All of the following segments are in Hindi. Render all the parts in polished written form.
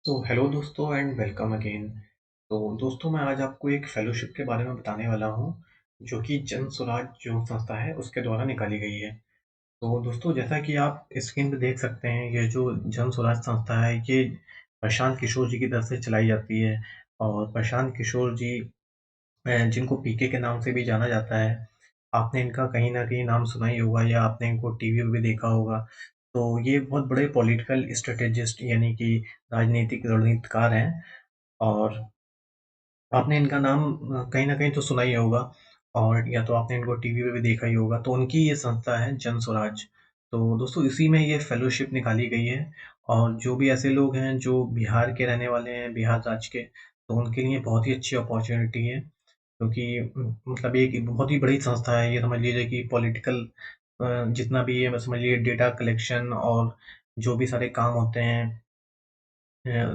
तो हेलो दोस्तों एंड वेलकम अगेन। तो दोस्तों मैं आज आपको एक फेलोशिप के बारे में बताने वाला हूँ जो कि जन स्वराज जो संस्था है उसके द्वारा निकाली गई है। तो दोस्तों जैसा कि आप स्क्रीन पे देख सकते हैं ये जो जन स्वराज संस्था है ये प्रशांत किशोर जी की तरफ से चलाई जाती है। और प्रशांत किशोर जी जिनको पीके के नाम से भी जाना जाता है। आपने इनका कहीं न कहीं नाम सुना ही होगा या आपने इनको टीवी पे भी देखा होगा। तो ये बहुत बड़े पॉलिटिकल स्ट्रैटेजिस्ट यानी कि राजनीतिक रणनीतिकार हैं। और आपने इनका नाम कहीं न कहीं तो सुना ही होगा और या तो आपने इनको टीवी पे भी देखा ही होगा। तो उनकी ये संस्था है जन स्वराज। तो दोस्तों इसी में ये फेलोशिप निकाली गई है। और जो भी ऐसे लोग हैं जो बिहार के रहने वाले हैं, बिहार राज्य के, तो उनके लिए बहुत ही अच्छी अपॉर्च्युनिटी है। क्योंकि मतलब एक बहुत ही बड़ी संस्था है। ये समझ लीजिए कि पॉलिटिकल जितना भी है समझ लीजिए डेटा कलेक्शन और जो भी सारे काम होते हैं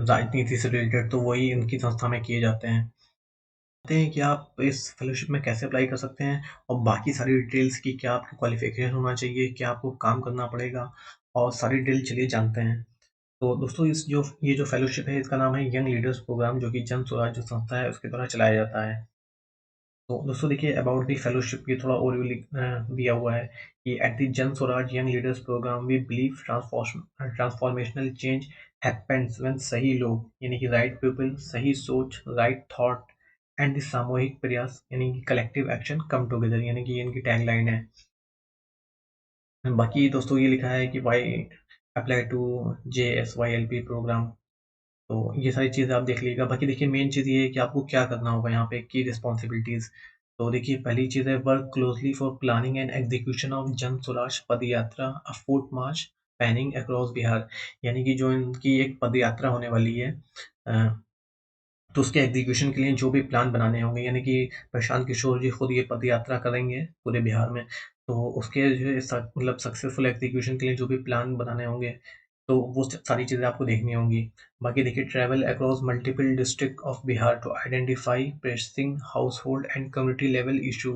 राजनीति से रिलेटेड तो वही इनकी संस्था में किए जाते हैं। जानते हैं कि आप इस फेलोशिप में कैसे अप्लाई कर सकते हैं और बाकी सारी डिटेल्स की क्या आपकी क्वालिफिकेशन होना चाहिए, क्या आपको काम करना पड़ेगा और सारी डिटेल चलिए जानते हैं। तो दोस्तों इस जो ये जो फेलोशिप है इसका नाम है यंग लीडर्स प्रोग्राम जो कि जन स्वराज जो संस्था है उसके द्वारा चलाया जाता है। तो दोस्तों देखिए अबाउट द फेलोशिप ये थोड़ा ओवरव्यू दिया हुआ है कि at the Jan Suraaj young leaders programme we believe transformational change happens when सही लोग यानी कि राइट पीपल सही सोच राइट थॉट एंड द सामूहिक प्रयास यानी कि कलेक्टिव एक्शन कम टुगेदर यानी कि ये इनकी टैगलाइन है। बाकी दोस्तों ये लिखा है कि why apply to JSYLP programme. तो ये सारी चीज़ें आप देख लीजिएगा। बाकी देखिए मेन चीज़ ये है कि आपको क्या करना होगा यहाँ पे की रिस्पॉन्सिबिलिटीज़। तो देखिए पहली चीज़ है work closely for planning and execution of Jan Suraaj Padyatra a foot march panning across Bihar. यानी कि जो इनकी एक पद यात्रा होने वाली है अ, तो उसके एग्जीक्यूशन के लिए जो भी प्लान बनाने होंगे यानी कि प्रशांत किशोर जी खुद ये पद यात्रा करेंगे पूरे बिहार में। तो उसके जो है मतलब सक्सेसफुल एग्जीक्यूशन के लिए जो भी प्लान बनाने होंगे तो वो सारी चीज़ें आपको देखनी होंगी। बाकी देखिए travel across multiple district of Bihar to identify pressing household and community level issue.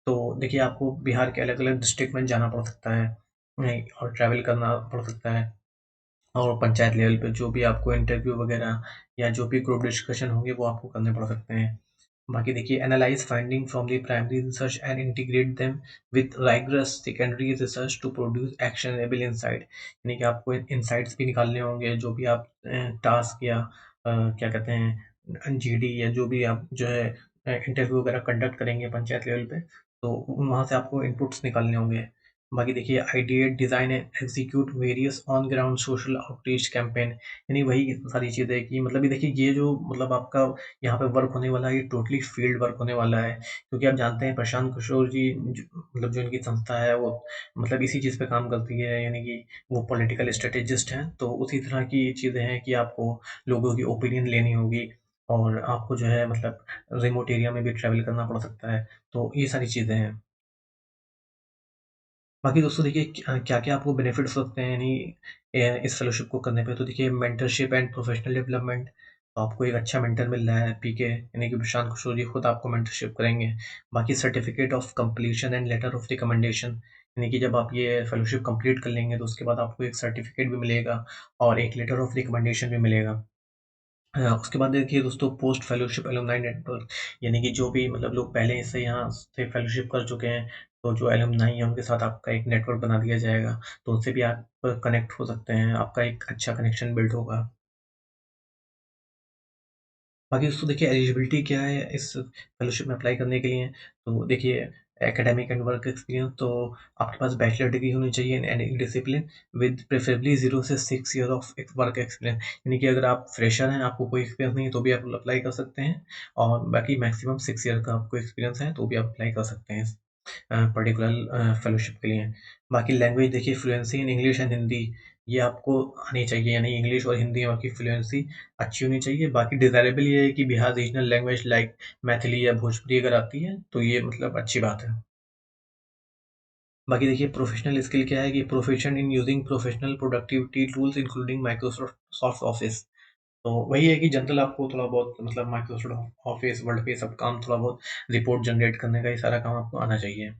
तो देखिए आपको बिहार के अलग अलग डिस्ट्रिक्ट में जाना पड़ सकता है नहीं, और ट्रैवल करना पड़ सकता है। और पंचायत लेवल पे जो भी आपको इंटरव्यू वगैरह या जो भी ग्रुप डिस्कशन होंगे वो आपको करने पड़ सकते हैं। बाकी देखिए analyse finding from the primary research and integrate them with rigorous secondary research to produce actionable insight. यानी कि आपको इनसाइट्स भी निकालने होंगे जो भी आप टास्क या क्या कहते हैं जीडी या जो भी आप जो है इंटरव्यू वगैरह कंडक्ट करेंगे पंचायत लेवल पे तो वहाँ से आपको इनपुट्स निकालने होंगे। बाकी देखिए ideate design and execute various on ground social outreach campaign. यानी वही सारी चीज़ें कि मतलब ये देखिए ये जो मतलब आपका यहाँ पे वर्क होने वाला है ये टोटली फील्ड वर्क होने वाला है। क्योंकि आप जानते हैं प्रशांत किशोर जी मतलब जो इनकी संस्था है वो मतलब इसी चीज़ पे काम करती है यानी कि वो पॉलिटिकल स्ट्रेटेजिस्ट हैं। तो उसी तरह की चीज़ें हैं कि आपको लोगों की ओपिनियन लेनी होगी और आपको जो है मतलब रिमोट एरिया में भी ट्रैवल करना पड़ सकता है। तो ये सारी चीज़ें हैं। बाकी दोस्तों देखिए क्या-क्या आपको बेनिफिट्स हो सकते हैं यानी इस फेलोशिप को करने पे तो देखिए मेंटरशिप एंड प्रोफेशनल डेवलपमेंट। तो आपको एक अच्छा मेंटर मिल रहा है पीके यानी कि प्रशांत किशोर जी खुद आपको मेंटरशिप करेंगे। बाकी certificate of completion and later of recommendation यानी कि जब आप ये फेलोशिप कंप्लीट कर लेंगे तो उसके बाद आपको एक सर्टिफिकेट भी मिलेगा और एक लेटर ऑफ रिकमेंडेशन भी मिलेगा। उसके बाद देखिए दोस्तों पोस्ट फेलोशिप एलुमनाई नेटवर्क यानी कि जो भी मतलब लोग पहले से यहाँ से फेलोशिप कर चुके हैं तो जो एलुमनाई है उनके साथ आपका एक नेटवर्क बना दिया जाएगा। तो उनसे भी आप कनेक्ट हो सकते हैं, आपका एक अच्छा कनेक्शन बिल्ड होगा। बाकी दोस्तों देखिए एलिजिबिलिटी क्या है इस फेलोशिप में अप्लाई करने के लिए। तो देखिए एकेडमिक एंड वर्क एक्सपीरियंस तो आपके पास बैचलर डिग्री होनी चाहिए in any discipline with preferably 0 से 6 ईयर ऑफ वर्क एक्सपीरियंस। यानी कि अगर आप फ्रेशर हैं आपको कोई एक्सपीरियंस नहीं है तो भी आप अप्लाई कर सकते हैं। और बाकी मैक्सिमम 6 ईयर का आपको एक्सपीरियंस है तो भी आप अप्लाई कर सकते हैं पर्टिकुलर फेलोशिप के लिए। बाकी लैंग्वेज देखिए fluency in English and Hindi ये आपको आनी चाहिए यानी इंग्लिश और हिंदी में आपकी फ्लुएंसी अच्छी होनी चाहिए। बाकी डिज़ायरेबल ये है कि Bihar regional language like Maithili या भोजपुरी अगर आती है तो ये मतलब अच्छी बात है। बाकी देखिए प्रोफेशनल स्किल क्या है कि proficient in using professional productivity tools including Microsoft soft office. तो वही है कि जनरल आपको थोड़ा बहुत मतलब माइक्रोसॉफ्ट ऑफिस वर्ड पे सब काम थोड़ा बहुत रिपोर्ट जनरेट करने का ये सारा काम आपको आना चाहिए।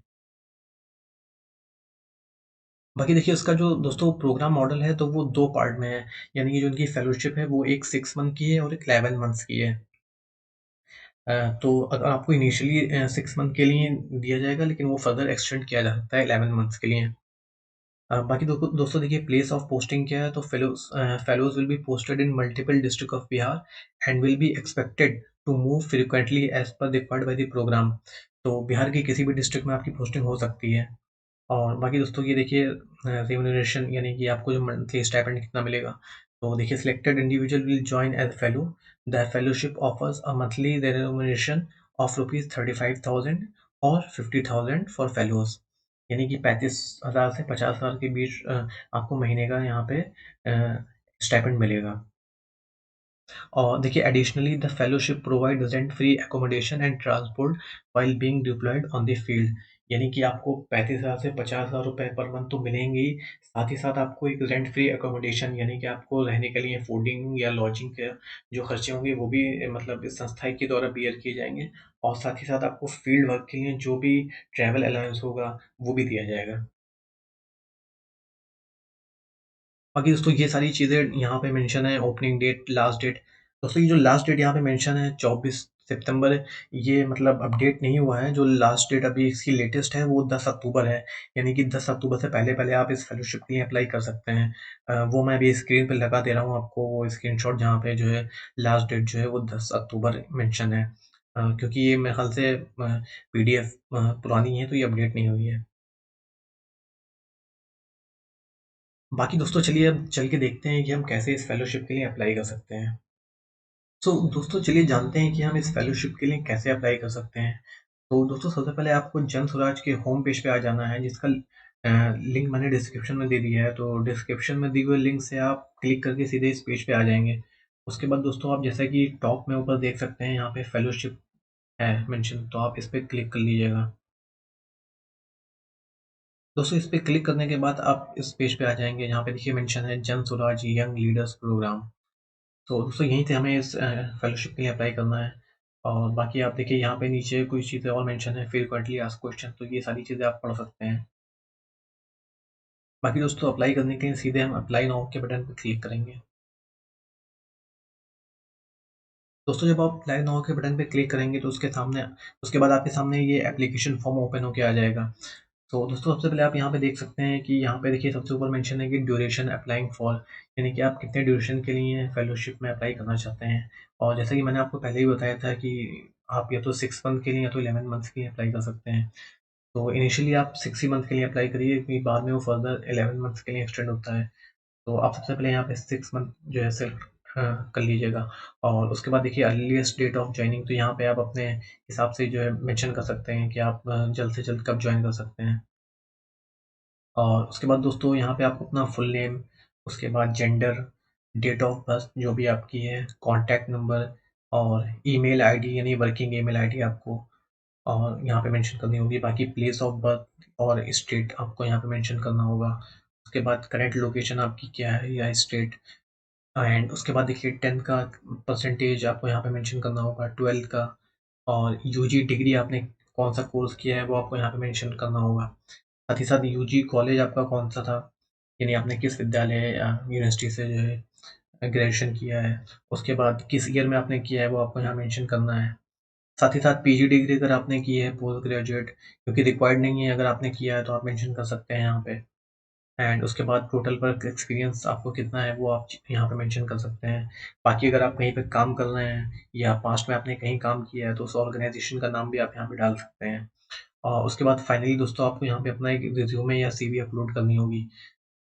बाकी देखिए उसका जो दोस्तों प्रोग्राम मॉडल है तो वो 2 पार्ट में है, यानी कि जो उनकी फेलोशिप है वो एक 6 मंथ की है और एक 11 मंथ्स की है। तो अगर आपको इनिशियली 6 मंथ के लिए दिया जाएगा, लेकिन वो फर्दर एक्सटेंड किया जा सकता है 11 मंथ्स के लिए। बाकी दोस्तों देखिए प्लेस ऑफ पोस्टिंग क्या है, तो fellows will be posted in multiple district of Bihar and will be expected to move frequently as per required by the programme. तो बिहार के किसी भी डिस्ट्रिक्ट में आपकी पोस्टिंग हो सकती है। और बाकी दोस्तों ये देखिए रिम्यूनरेशन यानी कि आपको जो मंथली स्टाइपेंड कितना मिलेगा। तो देखिए selected individual will join as fellow. The fellowship offers a monthly remuneration of rupees 35,000 और 50,000 फॉर फेलोज, यानी कि 35,000 से 50,000 के बीच आपको महीने का यहाँ पे स्टाइपेंड मिलेगा। और देखिए additionally the fellowship provide rent free accommodation and transport while being diploid on the field, यानी कि आपको 35,000 से 50,000 रुपए पर मंथ तो मिलेंगे ही, साथ ही साथ आपको एक रेंट फ्री एकोमोडेशन यानी कि आपको रहने के लिए फूडिंग या लॉजिंग के जो खर्चे होंगे वो भी मतलब इस संस्था के द्वारा बियर किए जाएंगे। और साथ ही साथ आपको फील्ड वर्क के लिए जो भी ट्रैवल अलाउंस होगा वो भी दिया जाएगा। बाकी दोस्तों ये सारी चीज़ें यहाँ पे मेंशन है, ओपनिंग डेट, लास्ट डेट। दोस्तों ये जो लास्ट डेट यहाँ पे मेंशन है 24 सितंबर है, ये मतलब अपडेट नहीं हुआ है। जो लास्ट डेट अभी इसकी लेटेस्ट है वो 10 अक्टूबर है, यानी कि 10 अक्टूबर से पहले-पहले आप इस फेलोशिप के लिए अप्लाई कर सकते हैं। वो मैं अभी स्क्रीन पे लगा दे रहा हूँ आपको वो स्क्रीनशॉट, जहाँ पे जो है लास्ट डेट जो है वो 10 अक्टूबर मेंशन है। क्योंकि ये मेरे ख़्याल से पीडीएफ पुरानी है तो ये अपडेट नहीं हुई है। बाकी दोस्तों चलिए अब चल के देखते हैं कि हम कैसे इस फेलोशिप के लिए अप्लाई कर सकते हैं। तो दोस्तों चलिए जानते हैं कि हम इस फेलोशिप के लिए कैसे अप्लाई कर सकते हैं। तो दोस्तों सबसे पहले आपको जन स्वराज के होम पेज पे आ जाना है, जिसका लिंक मैंने डिस्क्रिप्शन में दे दिया है। तो डिस्क्रिप्शन में दिए हुए लिंक से आप क्लिक करके सीधे इस पेज पे आ जाएँगे। उसके बाद दोस्तों आप जैसा कि टॉप में ऊपर देख सकते हैं यहाँ पे फेलोशिप है मेंशन, तो आप इस पे क्लिक कर लीजिएगा। दोस्तों इस पे क्लिक करने के बाद आप इस पेज पे आ जाएँगे, जहाँ पे देखिए मेंशन है जन स्वराज यंग लीडर्स प्रोग्राम। तो दोस्तों यहीं से हमें इस फेलोशिप के लिए अप्लाई करना है। और बाकी आप देखिए यहाँ पे नीचे कुछ चीज़ें और मेंशन है, फ्रीक्वेंटली आस्क्ड क्वेश्चन, तो ये सारी चीज़ें आप पढ़ सकते हैं। बाकी दोस्तों अप्लाई करने के लिए सीधे हम अप्लाई नाउ के बटन पर क्लिक करेंगे। दोस्तों जब आप अप्लाई नाउ के बटन पे क्लिक करेंगे तो उसके बाद आपके सामने ये एप्लीकेशन फॉर्म ओपन होके आ जाएगा। तो दोस्तों सबसे पहले आप यहाँ पे देख सकते हैं कि यहाँ पे देखिए सबसे ऊपर मेंशन है कि ड्यूरेशन अप्लाइंग फॉर, यानी कि आप कितने ड्यूरेशन के लिए फेलोशिप में अप्लाई करना चाहते हैं। और जैसा कि मैंने आपको पहले ही बताया था कि आप या तो 6 मंथ के लिए या तो 11 मंथ्स के लिए अप्लाई कर सकते हैं। तो इनिशियली आप 6 ही मंथ के लिए अप्लाई करिए, फिर बाद में वो फर्दर 11 मंथ्स के लिए एक्सटेंड होता है। तो आप सबसे पहले यहाँ पे 6 मंथ जो है सेलेक्ट कर लीजिएगा। और उसके बाद देखिए अर्लीस्ट डेट ऑफ जॉइनिंग, तो यहाँ पे आप अपने हिसाब से जो है मेंशन कर सकते हैं कि आप जल्द से जल्द कब जॉइन कर सकते हैं। और उसके बाद दोस्तों यहाँ पे आपको अपना फुल नेम, उसके बाद जेंडर, डेट ऑफ बर्थ जो भी आपकी है, कॉन्टैक्ट नंबर और ईमेल आईडी यानी वर्किंग ईमेल आईडी आपको और यहाँ पे मेंशन करनी होगी। बाकी प्लेस ऑफ बर्थ और स्टेट आपको यहाँ पे मेंशन करना होगा। उसके बाद करंट लोकेशन आपकी क्या है या स्टेट, एंड उसके बाद देखिए 10th का परसेंटेज आपको यहाँ पे मेंशन करना होगा, 12th का, और यूजी डिग्री आपने कौन-सा कोर्स किया है वो आपको यहाँ पे मेंशन करना होगा। साथ ही साथ यूजी कॉलेज आपका कौन-सा था, यानी आपने किस विद्यालय या यूनिवर्सिटी से जो है ग्रेजुएशन किया है। उसके बाद किस ईयर में आपने किया है वो आपको यहाँ मेंशन करना है। साथ ही साथ पीजी डिग्री अगर आपने की है पोस्ट ग्रेजुएट, क्योंकि रिक्वायर्ड नहीं है, अगर आपने किया है तो आप मेंशन कर सकते हैं यहाँ पे। एंड उसके बाद टोटल वर्क एक्सपीरियंस आपको कितना है वो आप यहाँ पे मेंशन कर सकते हैं। बाकी अगर आप कहीं पे काम कर रहे हैं या पास्ट में आपने कहीं काम किया है तो उस ऑर्गेनाइजेशन का नाम भी आप यहाँ पे डाल सकते हैं। और उसके बाद फाइनली दोस्तों आपको यहाँ पे अपना एक रिज्यूमे या सीवी अपलोड करनी होगी।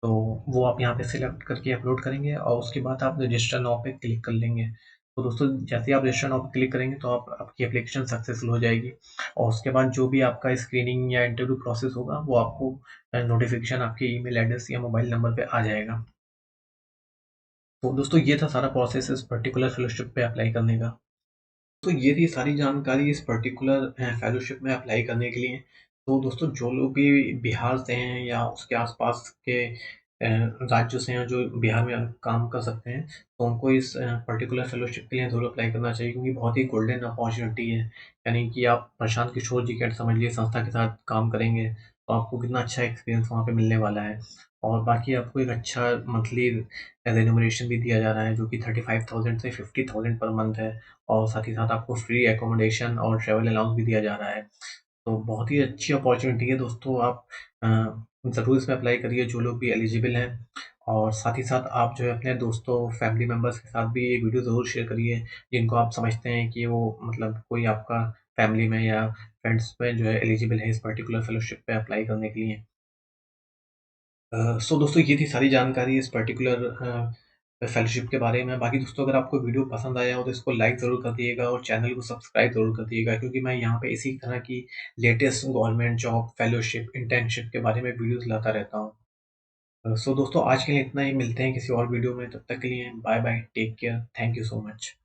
तो वो आप यहाँ पे सिलेक्ट करके अपलोड करेंगे और उसके बाद आप रजिस्टर नाउ पे क्लिक कर लेंगे। तो दोस्तों जैसे ही आप रजिस्टर नाउ पे क्लिक करेंगे तो आप आपकी एप्लीकेशन सक्सेसफुल हो जाएगी। और उसके बाद जो भी आपका स्क्रीनिंग या इंटरव्यू प्रोसेस होगा वो आपको नोटिफिकेशन आपके ईमेल एड्रेस या मोबाइल नंबर पे आ जाएगा। तो दोस्तों ये था सारा प्रोसेस इस पर्टिकुलर फेलोशिप पे अप्लाई करने का। तो ये थी सारी जानकारी इस पर्टिकुलर फेलोशिप में अप्लाई करने के लिए। तो दोस्तों जो लोग भी बिहार से हैं या उसके आस-पास के राज्यों से हैं जो बिहार में काम कर सकते हैं, तो उनको इस पर्टिकुलर फेलोशिप के लिए ज़रूर अप्लाई करना चाहिए, क्योंकि बहुत ही गोल्डन अपॉर्च्युनिटी है। यानी कि आप प्रशांत किशोर जी के समझ लीजिए संस्था के साथ काम करेंगे तो आपको कितना अच्छा एक्सपीरियंस वहाँ पे मिलने वाला है। और बाकी आपको एक अच्छा मंथली रेम्यूनरेशन भी दिया जा रहा है, जो कि 35,000 से 50,000 पर मंथ है। और साथ ही साथ आपको फ्री अकोमोडेशन और ट्रैवल अलाउंस भी दिया जा रहा है। तो बहुत ही अच्छी अपॉर्चुनिटी है दोस्तों, आप ज़रूर इसमें अप्लाई करिए जो लोग भी एलिजिबल हैं। और साथ ही साथ आप जो है अपने दोस्तों, फैमिली मेंबर्स के साथ भी ये वीडियो ज़रूर शेयर करिए, जिनको आप समझते हैं कि वो मतलब कोई आपका फैमिली में या फ्रेंड्स में जो है एलिजिबल है इस पर्टिकुलर फेलोशिप पे अप्लाई करने के लिए। सो दोस्तों ये थी सारी जानकारी इस पर्टिकुलर फेलोशिप के बारे में। बाकी दोस्तों अगर आपको वीडियो पसंद आया हो तो इसको लाइक ज़रूर कर दिएगा और चैनल को सब्सक्राइब ज़रूर कर दिएगा, क्योंकि मैं यहाँ पे इसी तरह की latest government job, fellowship, internship के बारे में वीडियोज़ लाता रहता हूँ। सो दोस्तों आज के लिए इतना ही, मिलते हैं किसी और वीडियो में, तब तक के लिए bye bye, take care, thank you so much.